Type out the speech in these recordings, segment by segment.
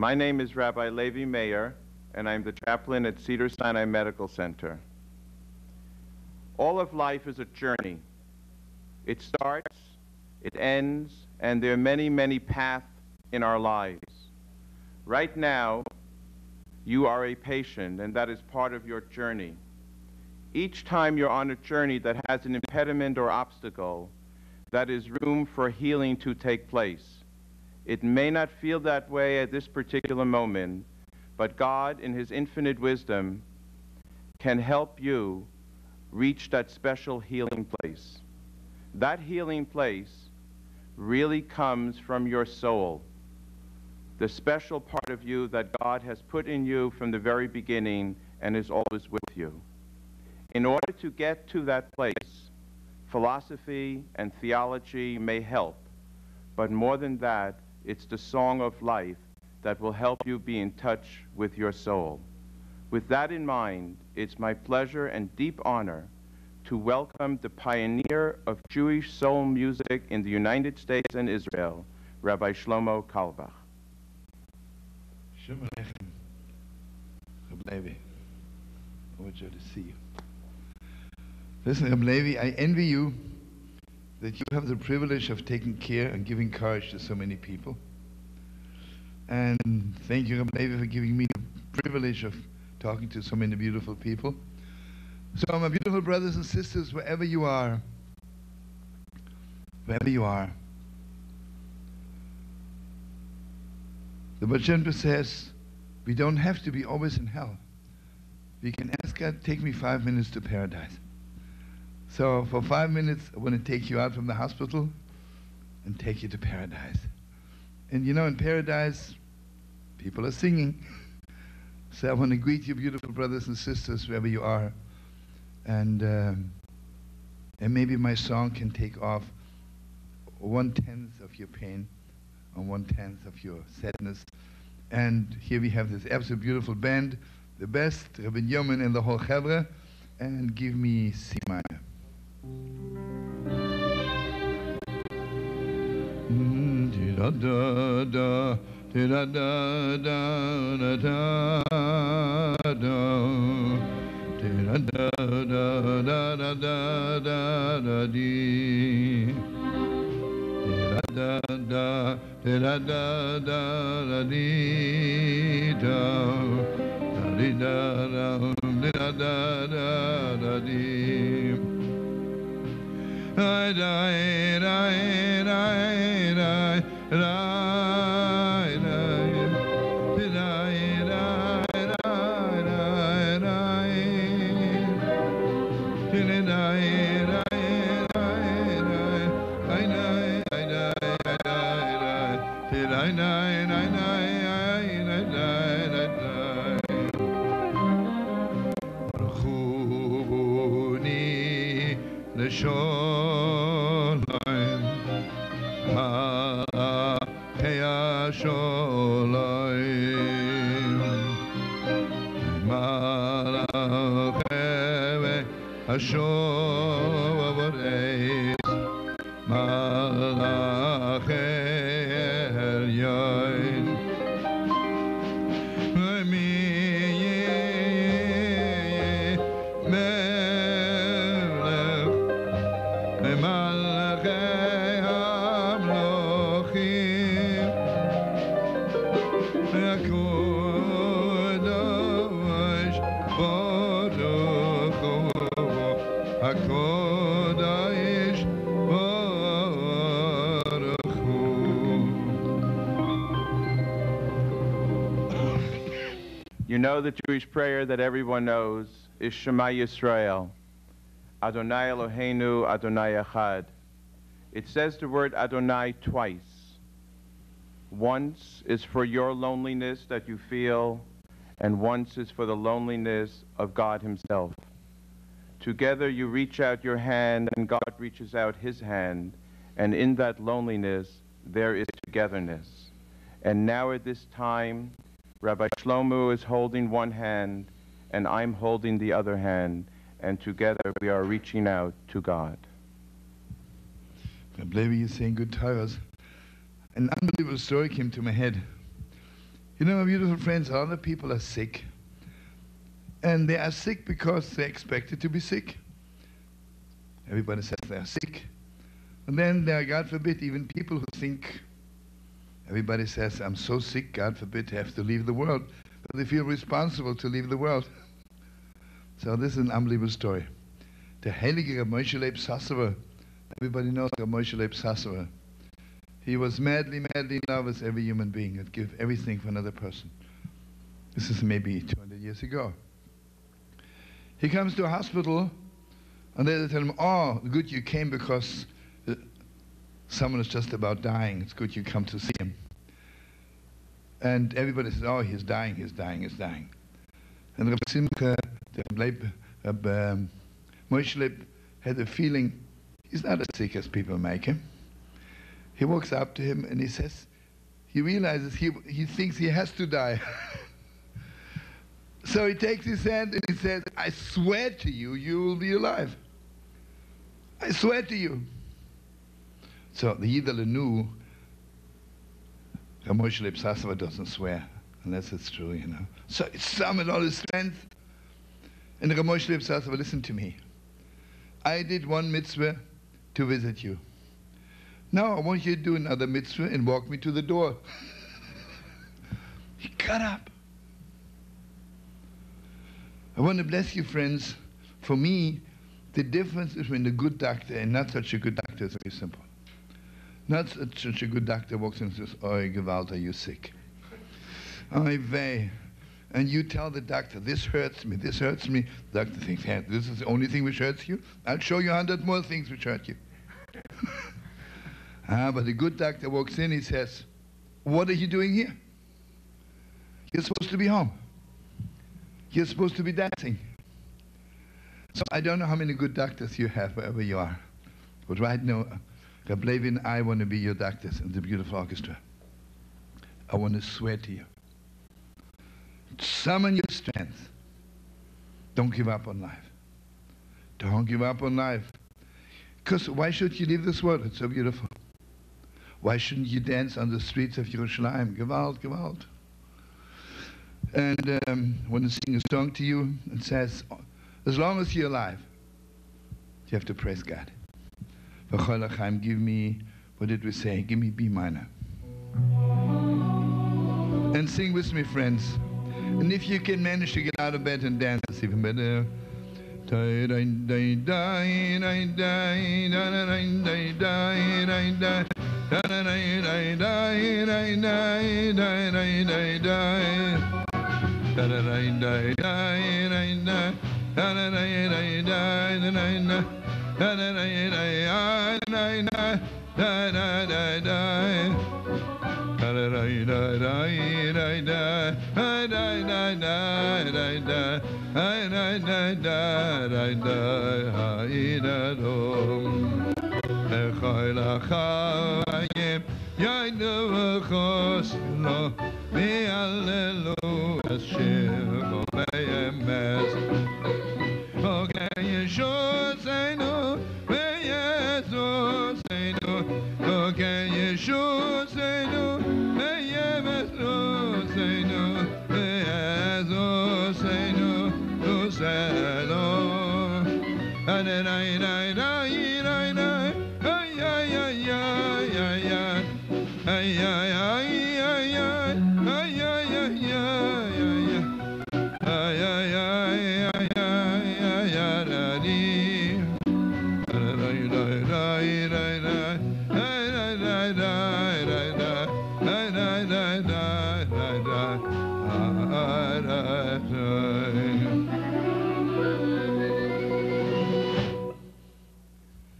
My name is Rabbi Levi Meier, and I'm the chaplain at Cedars Sinai Medical Centre. All of life is a journey. It starts, it ends, and there are many, many paths in our lives. Right now, you are a patient, and that is part of your journey. Each time you're on a journey that has an impediment or obstacle, that is room for healing to take place. It may not feel that way at this particular moment, but God, in His infinite wisdom, can help you reach that special healing place. That healing place really comes from your soul, the special part of you that God has put in you from the very beginning and is always with you. In order to get to that place, philosophy and theology may help, but more than that, it's the song of life that will help you be in touch with your soul. With that in mind, it's my pleasure and deep honor to welcome the pioneer of Jewish soul music in the United States and Israel, Rabbi Shlomo Kalbach. Shalom Aleichem, Rabbi Levi. Overjoyed to see you. Listen, Rabbi Levi, I envy you that you have the privilege of taking care and giving courage to so many people. And thank you, Rabbi Levi, for giving me the privilege of talking to so many beautiful people. So, my beautiful brothers and sisters, wherever you are, the Baal Shem Tov says, we don't have to be always in hell. We can ask God, take me 5 minutes to paradise. So for 5 minutes, I want to take you out from the hospital and take you to paradise. And you know, in paradise, people are singing. So I want to greet you, beautiful brothers and sisters, wherever you are. And maybe my song can take off 1/10 of your pain and 1/10 of your sadness. And here we have this absolutely beautiful band, the best, Rabbi Yeoman and the whole Chevra, and give me C minor. Da da da da da da da da dee. Da da da da da da dee da da da da dee. I die, die, die, die, You know the Jewish prayer that everyone knows is Shema Yisrael, Adonai Eloheinu, Adonai Echad. It says the word Adonai twice. Once is for your loneliness that you feel, and once is for the loneliness of God Himself. Together you reach out your hand, and God reaches out His hand, and in that loneliness there is togetherness. And now at this time, Rabbi Shlomo is holding one hand, and I'm holding the other hand, and together we are reaching out to God. Rabbi Levi is saying good Torahs. An unbelievable story came to my head. You know, my beautiful friends, a lot of people are sick. And they are sick because they're expected to be sick. Everybody says they are sick. And then there are, God forbid, even people who think, everybody says, I'm so sick, God forbid, I have to leave the world. But they feel responsible to leave the world. So this is an unbelievable story. The Heilige Rabbi Moshe Leib Sassover, everybody knows Rabbi Moshe Leib Sassover. He was madly, madly in love with every human being and give everything for another person. This is maybe 200 years ago. He comes to a hospital, and they tell him, oh, good you came because someone is just about dying. It's good you come to see him. And everybody says, oh, he's dying, he's dying, he's dying. And Rabbi Simcha, Rabbi Moshe Leib, had a feeling he's not as sick as people make him. He walks up to him and he says, he realizes he thinks he has to die. So he takes his hand and he says, I swear to you, you will be alive. I swear to you. So the Yidale knew Rabbi Moshe Leib Sassover doesn't swear, unless it's true, you know. So he summoned all his strength. And Rabbi Moshe Leib Sassover, listen to me. I did one mitzvah to visit you. Now I want you to do another mitzvah and walk me to the door. He got up. I want to bless you, friends. For me, the difference between a good doctor and not such a good doctor is very simple. Not such a good doctor walks in and says, "Oi, Gewalt, are you sick? Oi, vey." And you tell the doctor, this hurts me, this hurts me. The doctor thinks, hey, this is the only thing which hurts you? I'll show you 100 more things which hurt you. But a good doctor walks in, he says, what are you doing here? You're supposed to be home. You're supposed to be dancing. So I don't know how many good doctors you have wherever you are. But right now, Rabbi Levi and I want to be your doctors in the beautiful orchestra. I want to swear to you. Summon your strength. Don't give up on life. Don't give up on life. Because why should you leave this world? It's so beautiful. Why shouldn't you dance on the streets of Yerushalayim? Gewalt, Gewalt. And I want to sing a song to you. It says, as long as you're alive, you have to praise God. V'chol HaChaim, give me, what did we say? Give me B minor. And sing with me, friends. And if you can manage to get out of bed and dance, it's even better.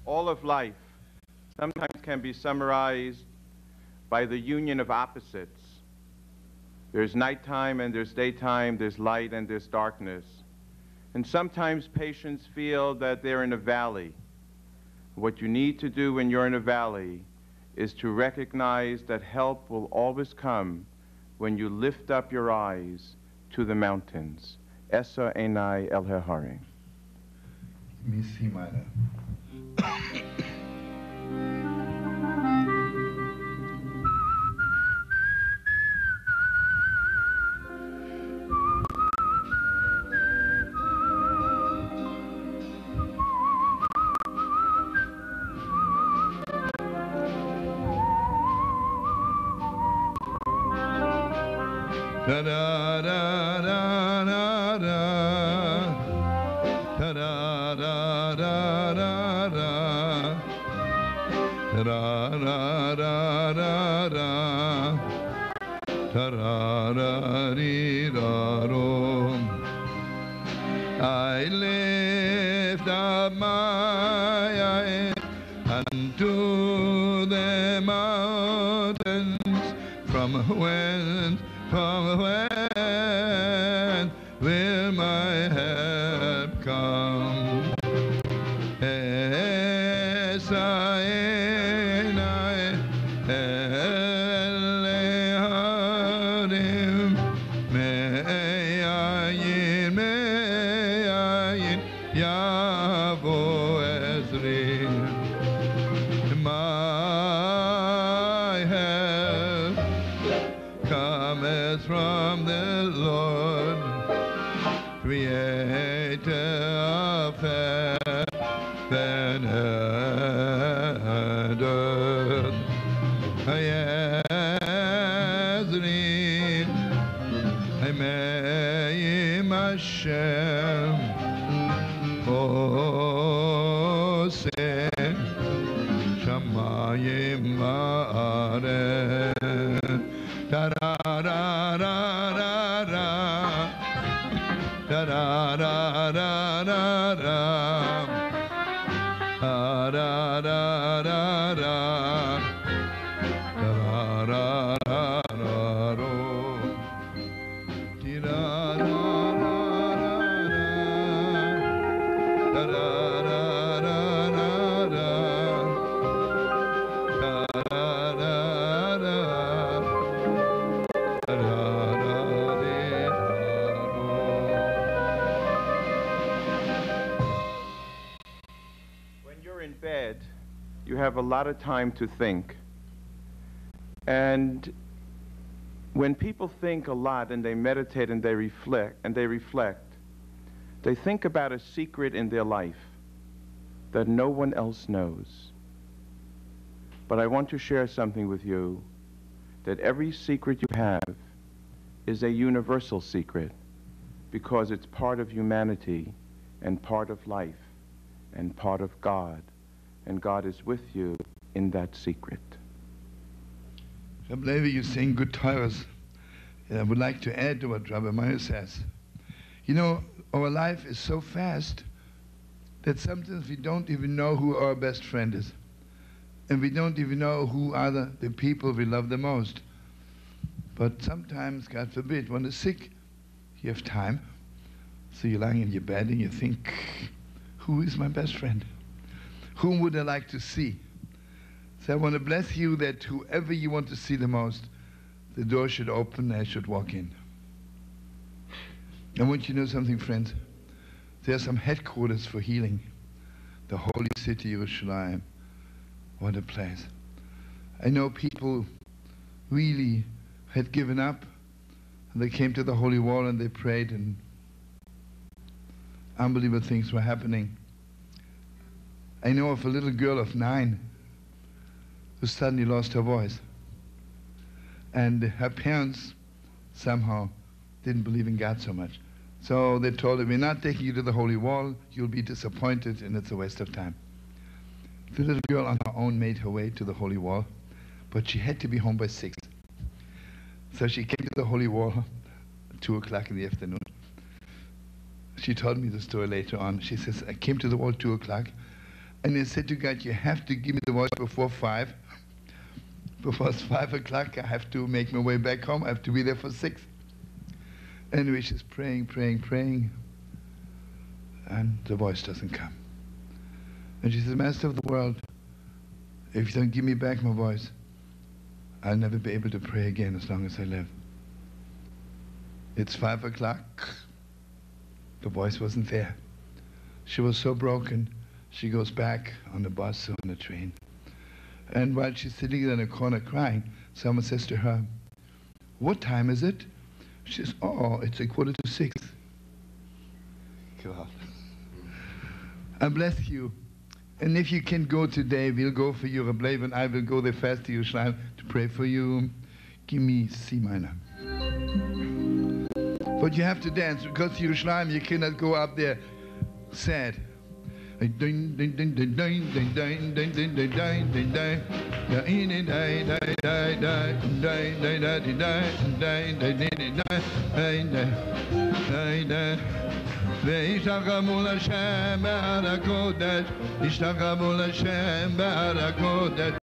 All of life sometimes can be summarized by the union of opposites. There's nighttime and there's daytime, there's light and there's darkness. And sometimes patients feel that they're in a valley. What you need to do when you're in a valley is to recognize that help will always come when you lift up your eyes to the mountains. Esa Einai El Harim. Miss C minor. da da da da da da, da da da da da da, da da da da da, da da dee da do. I lift up my eyes unto the mountains, from whence will my help come? From the Lord, creator of heaven and earth. Hayazri, Haymeim Hashem, Ose Shamayim Ma'areh. Da da da da da da, da da da da da da, da da da da da, da da da da do, di da da da da da, da da da da da, da da da. When you're in bed, you have a lot of time to think. And when people think a lot and they meditate and they reflect, they think about a secret in their life that no one else knows. But I want to share something with you, that every secret you have is a universal secret, because it's part of humanity and part of life and part of God, and God is with you in that secret. Rabbi Levi, you're saying good Torahs. And I would like to add to what Rabbi Meier says. You know, our life is so fast that sometimes we don't even know who our best friend is. And we don't even know who are the people we love the most. But sometimes, God forbid, when you're sick, you have time. So you're lying in your bed and you think, who is my best friend? Whom would I like to see? So I want to bless you that whoever you want to see the most, the door should open and I should walk in. I want you to know something, friends. There are some headquarters for healing. The holy city, Yerushalayim. What a place. I know people really had given up, and they came to the holy wall and they prayed, and unbelievable things were happening. I know of a little girl of 9 who suddenly lost her voice, and her parents somehow didn't believe in God so much. So they told her, we're not taking you to the holy wall, you'll be disappointed and it's a waste of time. The little girl on her own made her way to the holy wall, but she had to be home by 6. So she came to the holy wall at 2 o'clock in the afternoon. She told me the story later on. She says, I came to the wall at 2 o'clock, and I said to God, you have to give me the voice before 5. Before it's 5 o'clock, I have to make my way back home. I have to be there for 6. Anyway, she's praying, praying, praying, and the voice doesn't come. And she says, Master of the world, if you don't give me back my voice, I'll never be able to pray again as long as I live. It's 5 o'clock. The voice wasn't there. She was so broken, she goes back on the bus or on the train. And while she's sitting in a corner crying, someone says to her, what time is it? She says, oh, it's 5:45. God. I bless you. And if you can go today, we'll go for you. Rabbi Levi and I will go there fast to Yerushalayim to pray for you. Give me C minor. But you have to dance because Yerushalayim, you cannot go up there sad. וישתחוו להשם בהר הקודש, ישתחוו להשם בהר הקודש.